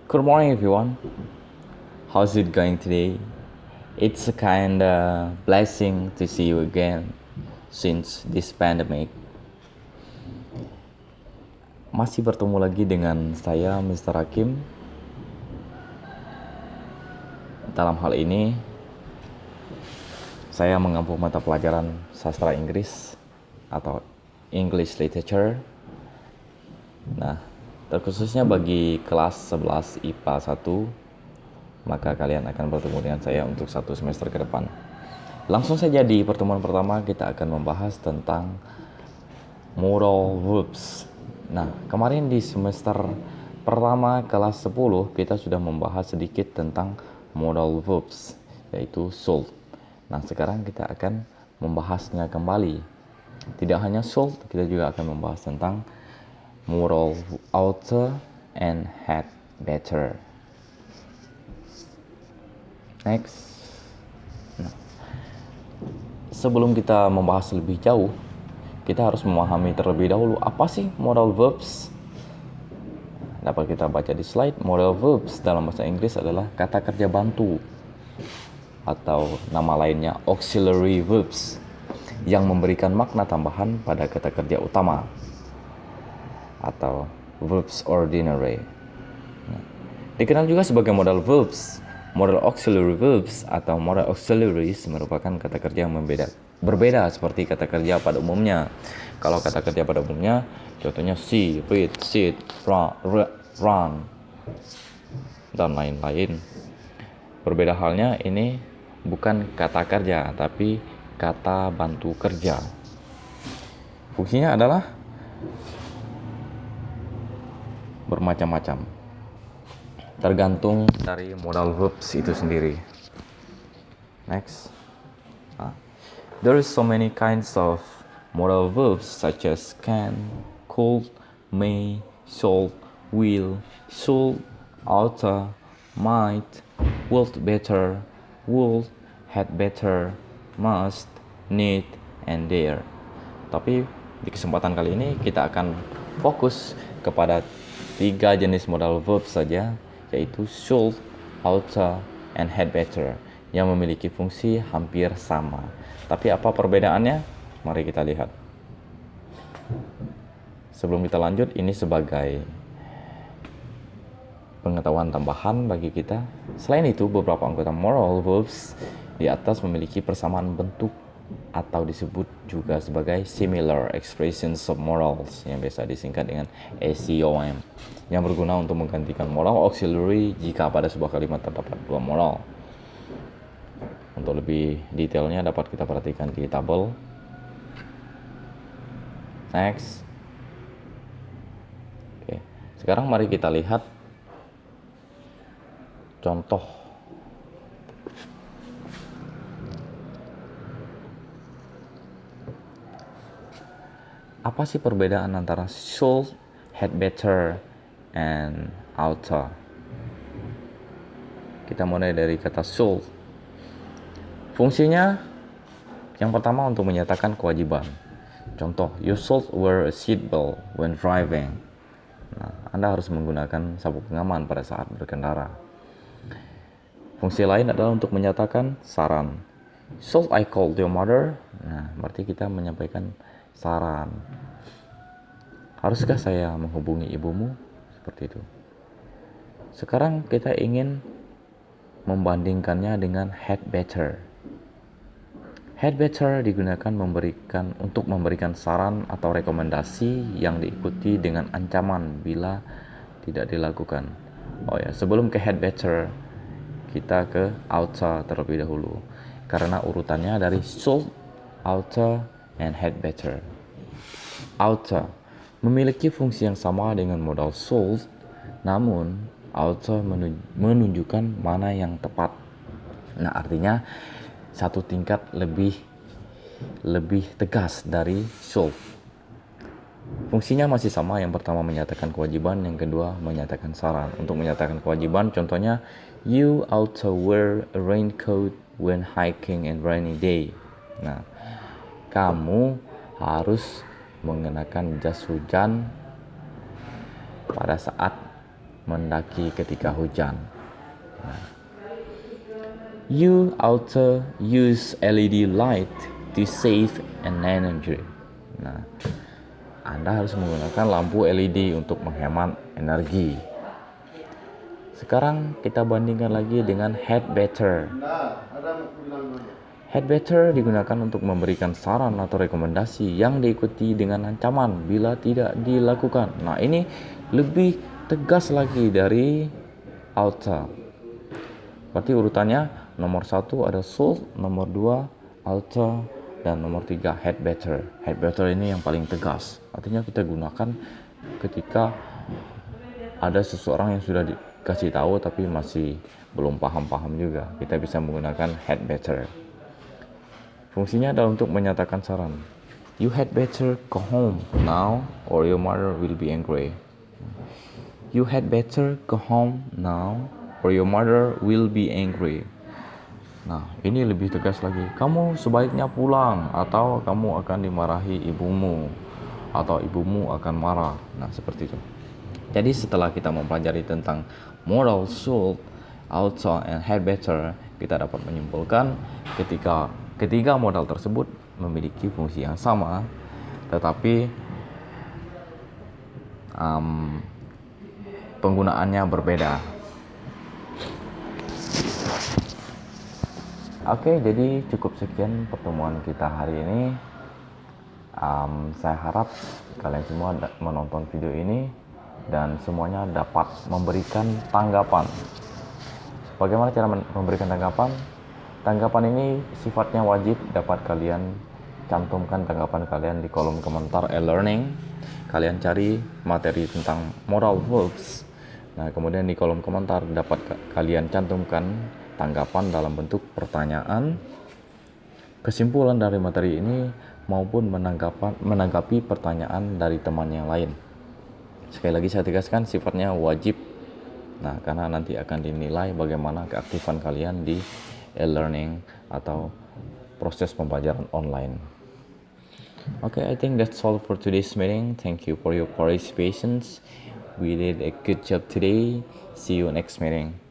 Good morning, everyone. How's it going today? It's a kind of blessing to see you again since this pandemic. Masih bertemu lagi dengan saya, Mr. Hakim. Dalam hal ini, saya mengampu mata pelajaran sastra Inggris atau English Literature. Nah, terkhususnya bagi kelas 11 IPA 1, maka kalian akan bertemu dengan saya untuk satu semester ke depan. Langsung saja di pertemuan pertama kita akan membahas tentang modal verbs. Nah, kemarin di semester pertama kelas 10 kita sudah membahas sedikit tentang modal verbs, yaitu should. Nah, sekarang kita akan membahasnya kembali. Tidak hanya should, kita juga akan membahas tentang modal oughta and had better. Next. Nah, sebelum kita membahas lebih jauh, kita harus memahami terlebih dahulu apa sih modal verbs. Dapat kita baca di slide. Modal verbs dalam bahasa Inggris adalah kata kerja bantu atau nama lainnya auxiliary verbs yang memberikan makna tambahan pada kata kerja utama atau verbs ordinary. Nah, dikenal juga sebagai modal verbs. Modal auxiliary verbs atau modal auxiliaries merupakan kata kerja yang berbeda seperti kata kerja pada umumnya. Kalau kata kerja pada umumnya, contohnya see, read, sit, run, dan lain-lain. Berbeda halnya, ini bukan kata kerja, tapi kata bantu kerja. Fungsinya adalah bermacam-macam, tergantung dari modal verbs itu sendiri. Next. There is so many kinds of modal verbs such as can, could, may, should, will, should, oughta, might, would better, would, had better, must, need, and dare. Tapi di kesempatan kali ini kita akan fokus kepada 3 jenis modal verbs saja, yaitu should, oughta, and had better, yang memiliki fungsi hampir sama. Tapi apa perbedaannya? Mari kita lihat. Sebelum kita lanjut, ini sebagai pengetahuan tambahan bagi kita. Selain itu, beberapa anggota modal verbs di atas memiliki persamaan bentuk atau disebut juga sebagai similar expressions of morals, yang biasa disingkat dengan ACOM, yang berguna untuk menggantikan modal auxiliary jika pada sebuah kalimat terdapat 2 modal. Untuk lebih detailnya dapat kita perhatikan di tabel. Next. Oke. Sekarang mari kita lihat contoh. Apa sih perbedaan antara should, had better, and oughta? Kita mulai dari kata should. Fungsinya yang pertama untuk menyatakan kewajiban. Contoh, you should wear a seatbelt when driving. Nah, Anda harus menggunakan sabuk pengaman pada saat berkendara. Fungsi lain adalah untuk menyatakan saran. Should I call your mother? Nah, berarti kita menyampaikan saran. Haruskah saya menghubungi ibumu? Seperti itu. Sekarang kita ingin membandingkannya dengan had better. Had better digunakan untuk memberikan saran atau rekomendasi yang diikuti dengan ancaman bila tidak dilakukan. Oh ya, sebelum ke had better, kita ke oughta terlebih dahulu. Karena urutannya dari should, oughta, and had better. Oughta memiliki fungsi yang sama dengan modal should, namun oughta menunjukkan mana yang tepat. Nah, artinya satu tingkat lebih tegas dari should. Fungsinya masih sama, yang pertama menyatakan kewajiban, yang kedua menyatakan saran. Untuk menyatakan kewajiban, contohnya you ought to wear a raincoat when hiking and rainy day. Nah, kamu harus mengenakan jas hujan pada saat mendaki ketika hujan. You also use LED light to save an energy. Nah, Anda harus menggunakan lampu LED untuk menghemat energi. Sekarang kita bandingkan lagi dengan head better. Head better digunakan untuk memberikan saran atau rekomendasi yang diikuti dengan ancaman bila tidak dilakukan. Nah, ini lebih tegas lagi dari oughta. Berarti urutannya nomor 1 ada should, nomor 2 oughta, dan nomor 3 had better. Had better ini yang paling tegas. Artinya kita gunakan ketika ada seseorang yang sudah dikasih tahu tapi masih belum paham-paham juga. Kita bisa menggunakan had better. Fungsinya adalah untuk menyatakan saran. You had better go home now or your mother will be angry. You had better go home now or your mother will be angry. Nah, ini lebih tegas lagi. Kamu sebaiknya pulang atau kamu akan dimarahi ibumu atau ibumu akan marah. Nah, seperti itu. Jadi setelah kita mempelajari tentang moral, should, oughta, and had better, kita dapat menyimpulkan ketika ketiga modal tersebut memiliki fungsi yang sama, tetapi penggunaannya berbeda. Oke, jadi cukup sekian pertemuan kita hari ini. Saya harap kalian semua menonton video ini dan semuanya dapat memberikan tanggapan. Bagaimana cara memberikan tanggapan? Tanggapan ini sifatnya wajib, dapat kalian cantumkan tanggapan kalian di kolom komentar e-learning. Kalian cari materi tentang moral verbs. Nah, kemudian di kolom komentar dapat kalian cantumkan tanggapan dalam bentuk pertanyaan, kesimpulan dari materi ini, maupun menanggapi pertanyaan dari teman yang lain. Sekali lagi saya tegaskan, sifatnya wajib. Nah, karena nanti akan dinilai bagaimana keaktifan kalian di e-learning atau proses pembelajaran online. Okay, I think that's all for today's meeting. Thank you for your participation. We did a good job today. See you next meeting.